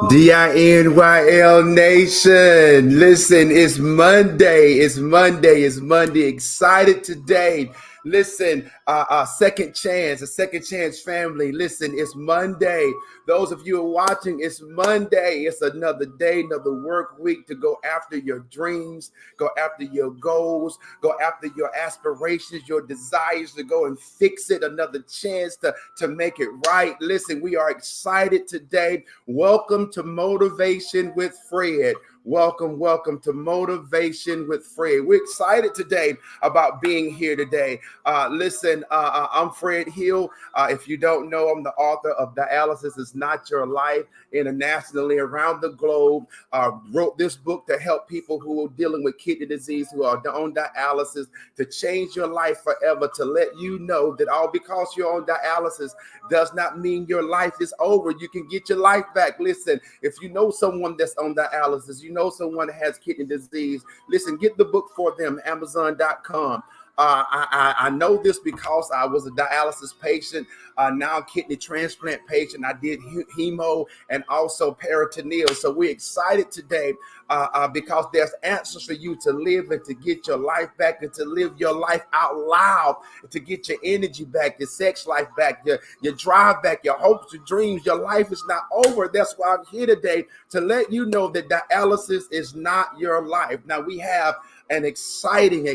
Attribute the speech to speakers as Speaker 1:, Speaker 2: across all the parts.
Speaker 1: DINYL Nation. Listen, it's Monday. It's Monday. It's Monday. Excited today. Listen, second chance, a second chance family. Listen, it's Monday. Those of you who are watching, it's Monday. It's another day, another work week to go after your dreams, go after your goals, go after your aspirations, your desires, to go and fix it. Another chance to make it right. Listen, we are excited today. Welcome to Motivation with Fred. Welcome to Motivation with Fred. We're excited today about being here today. Listen, I'm Fred Hill. If you don't know, I'm the author of Dialysis is Not Your Life, internationally around the globe. Wrote this book to help people who are dealing with kidney disease, who are on dialysis, to change your life forever, to let you know that all because you're on dialysis does not mean your life is over. You can get your life back. Listen, if you know someone that's on dialysis, you know someone that has kidney disease, listen, get the book for them, Amazon.com. I know this because I was a dialysis patient, now a kidney transplant patient. I did hemo and also peritoneal. So we're excited today because there's answers for you to live and to get your life back and to live your life out loud, to get your energy back, your sex life back, your drive back, your hopes, your dreams. Your life is not over. That's why I'm here today, to let you know that dialysis is not your life. Now we have an exciting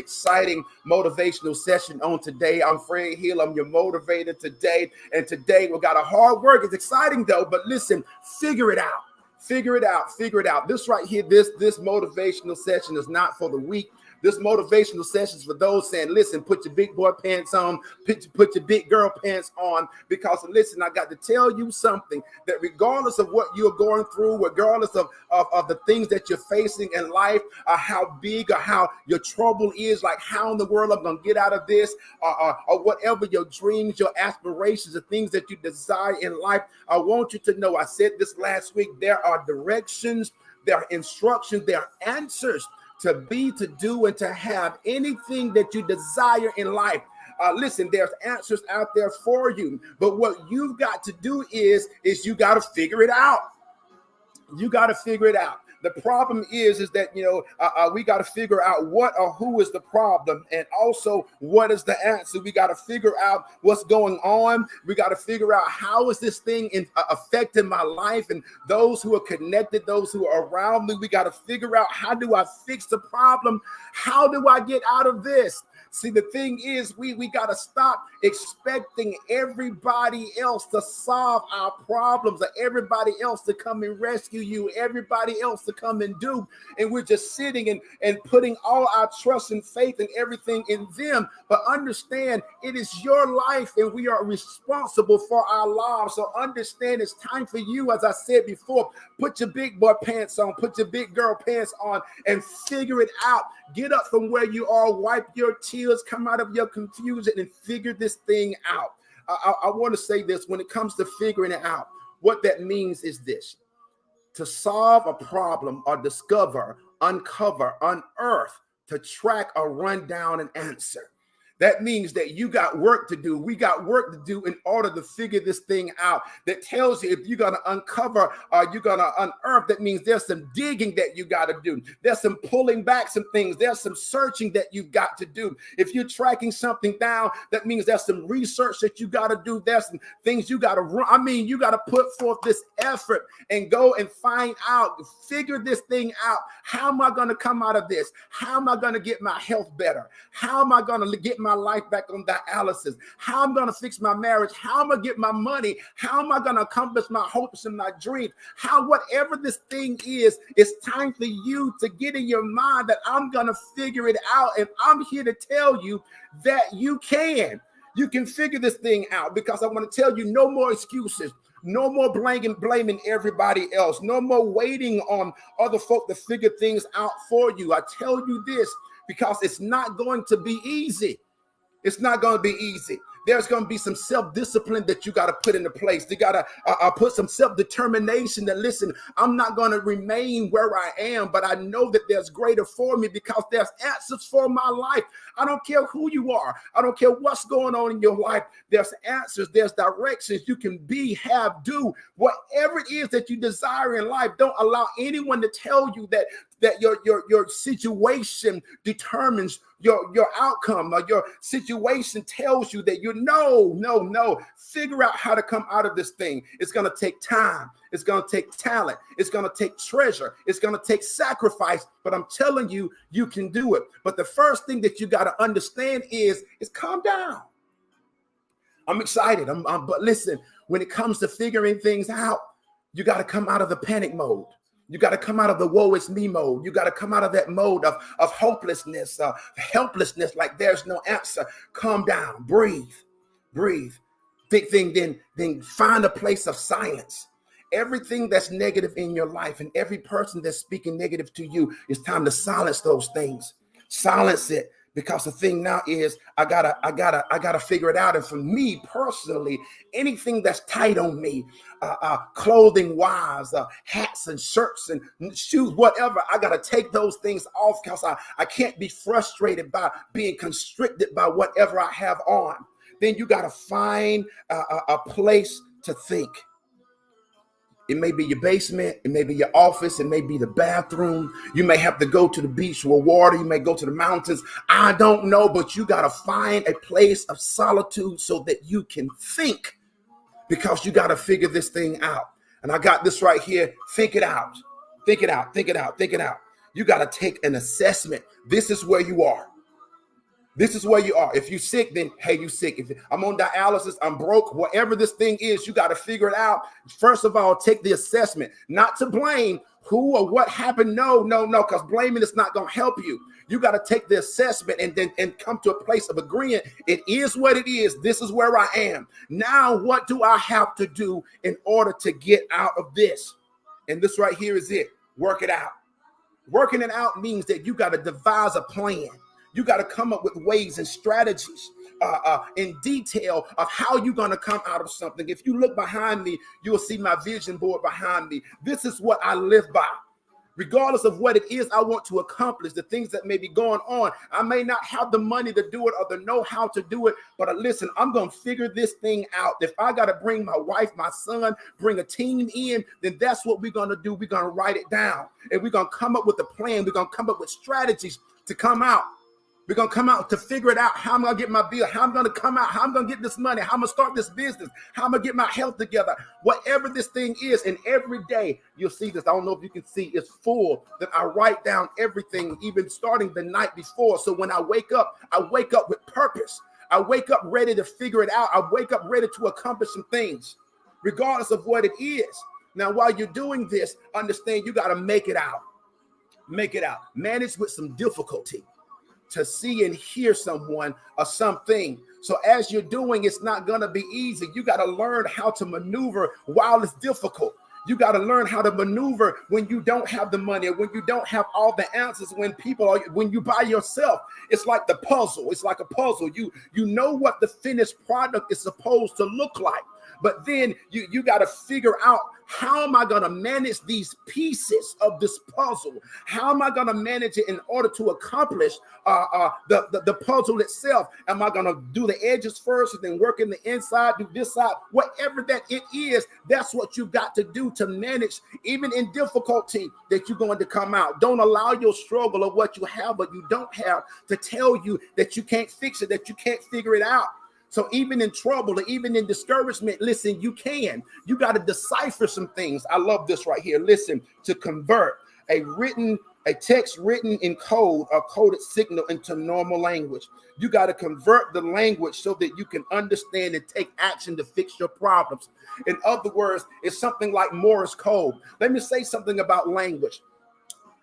Speaker 1: motivational session on today. I'm Fred Hill. I'm your motivator today. And today we got a hard work. It's exciting though, but listen, figure it out. Figure it out. This right here, this motivational session is not for the weak. This motivational session is for those saying, listen, put your big boy pants on, put your big girl pants on, because listen, I got to tell you something, that regardless of what you're going through, regardless of the things that you're facing in life, how big or how your trouble is, like how in the world I'm going to get out of this, or whatever your dreams, your aspirations, the things that you desire in life, I want you to know, I said this last week, there are directions, there are instructions, there are answers to be, to do, and to have anything that you desire in life. Listen, there's answers out there for you, but what you've got to do is you got to figure it out. You got to figure it out. The problem is that, we got to figure out what or who is the problem, and also what is the answer. We got to figure out what's going on. We got to figure out how is this thing affecting my life and those who are connected, those who are around me. We got to figure out, how do I fix the problem? How do I get out of this? See, the thing is, we got to stop expecting everybody else to solve our problems, or everybody else to come and rescue you, everybody else to come and do. And we're just sitting and putting all our trust and faith and everything in them. But understand, it is your life and we are responsible for our lives. So understand, it's time for you, as I said before, put your big boy pants on, put your big girl pants on, and figure it out. Get up from where you are, wipe your tears, come out of your confusion, and figure this thing out. I want to say this, when it comes to figuring it out, what that means is this: to solve a problem or discover, uncover, unearth, to track or run down an answer. That means that you got work to do. We got work to do in order to figure this thing out. That tells you if you're going to uncover or you're going to unearth, that means there's some digging that you got to do. There's some pulling back some things. There's some searching that you've got to do. If you're tracking something down, that means there's some research that you got to do. There's some things you got to run. I mean, you got to put forth this effort and go and find out, figure this thing out. How am I going to come out of this? How am I going to get my health better? How am I going to get my life back on dialysis? How am I going to fix my marriage? How am I going to get my money? How am I going to accomplish my hopes and my dreams? Whatever this thing is, it's time for you to get in your mind that I'm going to figure it out. And I'm here to tell you that you can figure this thing out, because I want to tell you, no more excuses. No more blaming everybody else. No more waiting on other folk to figure things out for you. I tell you this because it's not going to be easy. It's not going to be easy. There's going to be some self-discipline that you got to put into place. You got to put some self-determination that, listen, I'm not going to remain where I am, but I know that there's greater for me because there's answers for my life. I don't care who you are. I don't care what's going on in your life. There's answers. There's directions. You can be, have, do, whatever it is that you desire in life. Don't allow anyone to tell you that your situation determines your outcome, or your situation tells you that no. Figure out how to come out of this thing. It's going to take time. It's going to take talent. It's going to take treasure. It's going to take sacrifice. But I'm telling you, you can do it. But the first thing that you got to understand is calm down. I'm excited. But listen, when it comes to figuring things out, you got to come out of the panic mode. You got to come out of the woe is me mode. You got to come out of that mode of hopelessness, helplessness, like there's no answer. Calm down, breathe. Big thing, then find a place of silence. Everything that's negative in your life and every person that's speaking negative to you, it's time to silence those things. Silence it. Because the thing now is I gotta figure it out. And for me personally, anything that's tight on me, clothing wise, hats and shirts and shoes, whatever, I gotta take those things off because I can't be frustrated by being constricted by whatever I have on. Then you gotta find a place to think. It may be your basement. It may be your office. It may be the bathroom. You may have to go to the beach with water. You may go to the mountains. I don't know, but you got to find a place of solitude so that you can think, because you got to figure this thing out. And I got this right here. Think it out. Think it out. Think it out. Think it out. You got to take an assessment. This is where you are. This is where you are. If you're sick, then, hey, you sick. If I'm on dialysis, I'm broke, whatever this thing is, you got to figure it out. First of all, take the assessment, not to blame who or what happened. No, because blaming is not going to help you. You got to take the assessment and come to a place of agreeing. It is what it is. This is where I am. Now, what do I have to do in order to get out of this? And this right here is it. Work it out. Working it out means that you got to devise a plan. You got to come up with ways and strategies in detail of how you're going to come out of something. If you look behind me, you'll see my vision board behind me. This is what I live by. Regardless of what it is I want to accomplish, the things that may be going on, I may not have the money to do it or the know-how to do it, but listen, I'm going to figure this thing out. If I got to bring my wife, my son, bring a team in, then that's what we're going to do. We're going to write it down, and we're going to come up with a plan. We're going to come up with strategies to come out. We're going to come out to figure it out, how I'm going to get my bill, how I'm going to come out, how I'm going to get this money, how I'm going to start this business, how I'm going to get my health together, whatever this thing is. And every day you'll see this. I don't know if you can see, it's full that I write down everything, even starting the night before. So when I wake up with purpose. I wake up ready to figure it out. I wake up ready to accomplish some things, regardless of what it is. Now, while you're doing this, understand you got to make it out. Make it out. Manage with some difficulty to see and hear someone or something. So as you're doing, it's not going to be easy. You got to learn how to maneuver while it's difficult. You got to learn how to maneuver when you don't have the money, or when you don't have all the answers, when you by yourself. It's like the puzzle. It's like a puzzle. You know what the finished product is supposed to look like. But then you got to figure out, how am I going to manage these pieces of this puzzle? How am I going to manage it in order to accomplish the puzzle itself? Am I going to do the edges first and then work in the inside, do this side? Whatever that it is, that's what you got to do to manage, even in difficulty, that you're going to come out. Don't allow your struggle of what you have or you don't have to tell you that you can't fix it, that you can't figure it out. So even in trouble or even in discouragement, listen, you can. You got to decipher some things. I love this right here. Listen, to convert a text written in code or coded signal into normal language. You got to convert the language so that you can understand and take action to fix your problems. In other words, it's something like Morse code. Let me say something about language.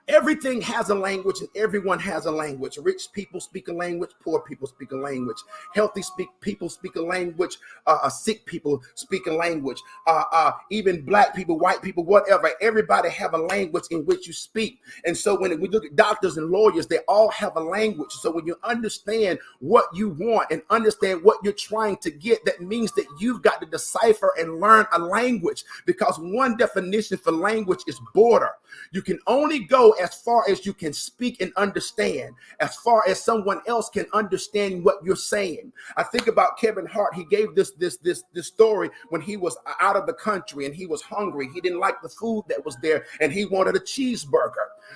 Speaker 1: Everything has a language and everyone has a language. Rich people speak a language, poor people speak a language. Healthy people speak a language, sick people speak a language. Even black people, white people, whatever, everybody have a language in which you speak. And so when we look at doctors and lawyers, they all have a language. So when you understand what you want and understand what you're trying to get, that means that you've got to decipher and learn a language, because one definition for language is border. You can only go as far as you can speak and understand, as far as someone else can understand what you're saying. I think about Kevin Hart. He gave this story when he was out of the country and he was hungry. He didn't like the food that was there and he wanted a cheeseburger.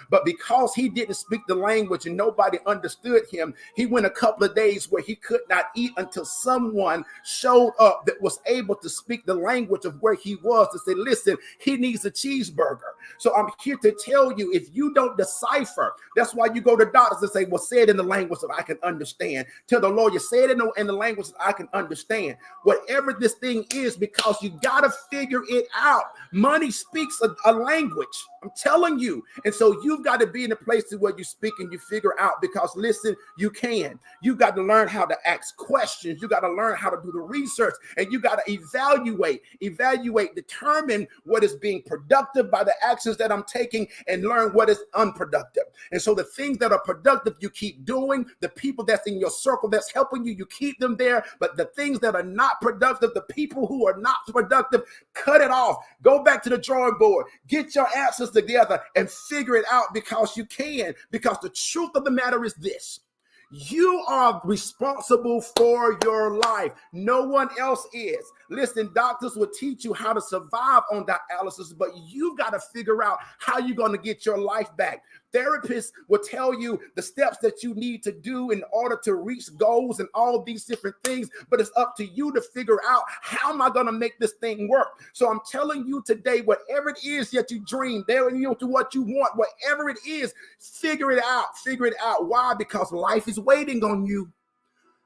Speaker 1: But because he didn't speak the language and nobody understood him, he went a couple of days where he could not eat until someone showed up that was able to speak the language of where he was, to say, listen, he needs a cheeseburger. So I'm here to tell you, if you don't decipher, that's why you go to doctors and say, well, say it in the language that I can understand. Tell the lawyer, say it in the language that I can understand. Whatever this thing is, because you got to figure it out. Money speaks a language. I'm telling you. And so you've got to be in a place where you speak and you figure out, because listen, you can. You got to learn how to ask questions. You got to learn how to do the research, and you got to evaluate, determine what is being productive by the actions that I'm taking, and learn what is unproductive. And so the things that are productive, you keep doing. The people that's in your circle that's helping you, you keep them there. But the things that are not productive, the people who are not productive, cut it off. Go back to the drawing board. Get your answers together and figure it out, because you can. Because the truth of the matter is this: you are responsible for your life. No one else is. Listen, doctors will teach you how to survive on dialysis, but you've got to figure out how you're going to get your life back. Therapists will tell you the steps that you need to do in order to reach goals and all these different things, but it's up to you to figure out, how am I going to make this thing work? So I'm telling you today, whatever it is that you dream, to what you want, whatever it is, figure it out. Figure it out. Why? Because life is waiting on you.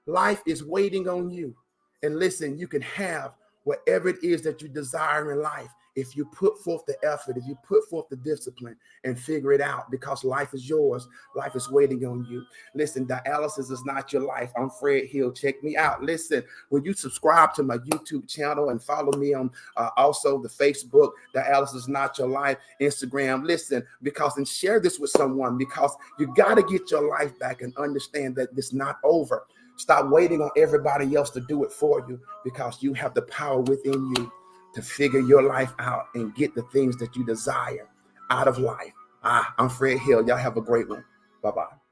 Speaker 1: Life is waiting on you. And listen, you can have whatever it is that you desire in life if you put forth the effort, if you put forth the discipline and figure it out, because life is yours. Life is waiting on you. Listen, dialysis is not your life. I'm Fred Hill. Check me out. Listen, when you subscribe to my YouTube channel and follow me on also the Facebook, Dialysis is Not Your Life, Instagram, listen, and share this with someone, because you got to get your life back and understand that it's not over. Stop waiting on everybody else to do it for you, because you have the power within you to figure your life out and get the things that you desire out of life. I'm Fred Hill. Y'all have a great one. Bye-bye.